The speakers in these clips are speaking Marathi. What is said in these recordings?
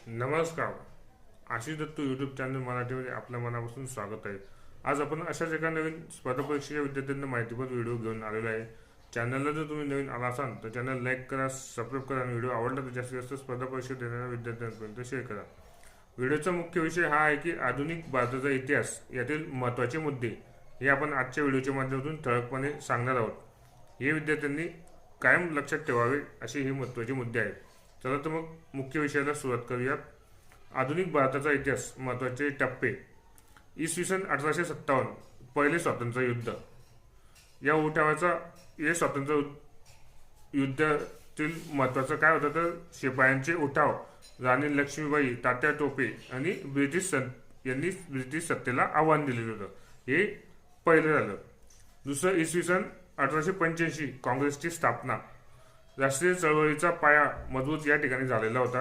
नमस्कार. आशिष दत्तू यूट्यूब चॅनल मराठीमध्ये आपल्या मनापासून स्वागत आहे. आज आपण अशाच एका नवीन स्पर्धा परीक्षेच्या विद्यार्थ्यांना माहितीपर व्हिडिओ घेऊन आलेलो आहे. चॅनलला जर तुम्ही नवीन आला असाल तर चॅनल लाईक करा, सबस्क्राईब करा आणि व्हिडिओ आवडला तर जास्तीत जास्त स्पर्धा परीक्षा देणाऱ्या विद्यार्थ्यांपर्यंत शेअर करा. व्हिडिओचा मुख्य विषय हा आहे की आधुनिक भारताचा इतिहास यातील महत्त्वाचे मुद्दे हे आपण आजच्या व्हिडिओच्या माध्यमातून ठळकपणे सांगणार आहोत. हे विद्यार्थ्यांनी कायम लक्षात ठेवावे असे हे महत्त्वाचे मुद्दे आहेत. चला तर मग मुख्य विषयाला सुरुवात करूयात. आधुनिक भारताचा इतिहास महत्त्वाचे टप्पे. इसवी सन 1857 पहिले स्वातंत्र्य युद्ध. या उठावाचा हे स्वातंत्र्य युद्धातील महत्त्वाचं काय होतं तर शिपायांचे उठाव, राणी लक्ष्मीबाई, तात्या टोपे आणि यांनी ब्रिटिश सत्तेला आव्हान दिलेलं होतं. हे पहिलं झालं. दुसरं इसवी सन 1885 काँग्रेसची स्थापना. राष्ट्रीय चळवळीचा पाया मजबूत या ठिकाणी झालेला होता.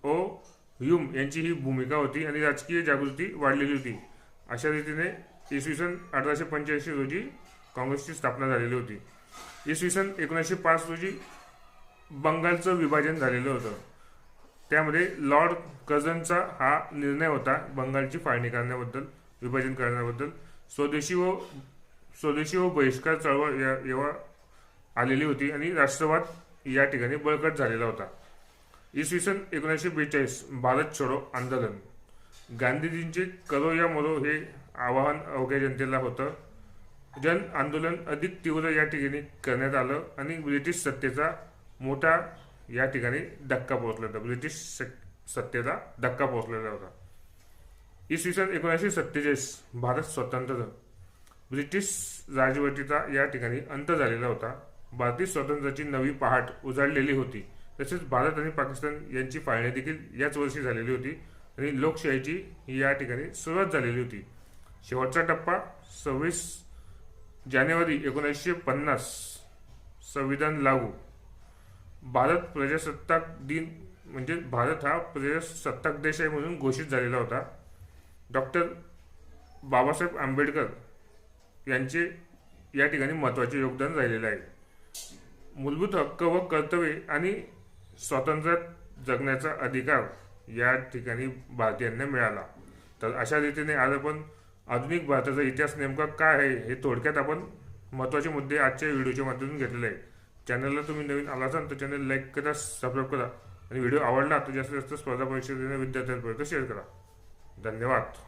ओ ह्यूम यांची ही भूमिका होती आणि राजकीय जागृती वाढलेली होती. अशा रीतीने इसवी सन 1885 रोजी काँग्रेसची स्थापना झालेली होती. इसवी सन 1905 रोजी बंगालचं विभाजन झालेलं होतं. त्यामध्ये लॉर्ड कर्झनचा हा निर्णय होता बंगालची फाळणी करण्याबद्दल, विभाजन करण्याबद्दल. स्वदेशी व बहिष्कार चळवळ जेव्हा आलेली होती आणि राष्ट्रवाद या ठिकाणी बळकट झालेला होता. इसवी सन 1942 भारत छोडो आंदोलन. गांधीजींचे करो या मरो हे आवाहन अवघ्या जनतेला होतं. जन आंदोलन अधिक तीव्र या ठिकाणी करण्यात आलं आणि ब्रिटिश सत्तेचा मोठा या ठिकाणी धक्का पोहोचला होता. ब्रिटिश सत्तेचा धक्का पोहोचलेला होता. इसवी सन 1947 भारत स्वतंत्र. ब्रिटिश राजवटीचा या ठिकाणी अंत झालेला होता. भारतीय स्वातंत्र्याची नवी पहाट उजाडलेली होती. तसेच भारत आणि पाकिस्तान यांची फाळणी देखील याच वर्षी झालेली होती आणि लोकशाहीची या ठिकाणी सुरुवात झालेली होती. शेवटचा टप्पा 26 जानेवारी 1950 संविधान लागू. भारत प्रजासत्ताक दिन म्हणजे भारत हा प्रजासत्ताक देश आहे म्हणून घोषित झालेला होता. डॉक्टर बाबासाहेब आंबेडकर यांचे या ठिकाणी महत्त्वाचे योगदान राहिलेले आहे. मूलभूत हक्क व कर्तव्ये आणि स्वातंत्र्यात जगण्याचा अधिकार या ठिकाणी भारतीयांना मिळाला. तर अशा रीतीने आज आपण आधुनिक भारताचा इतिहास नेमका काय आहे हे थोडक्यात आपण महत्त्वाचे मुद्दे आजच्या व्हिडिओच्या माध्यमातून घेतलेले आहे. चॅनलला तुम्ही नवीन आला असाल तर चॅनल लाईक करा, सबस्क्राईब करा आणि व्हिडिओ आवडला तर जास्तीत जास्त स्पर्धा परीक्षा देणाऱ्या विद्यार्थ्यांपर्यंत शेअर करा. धन्यवाद.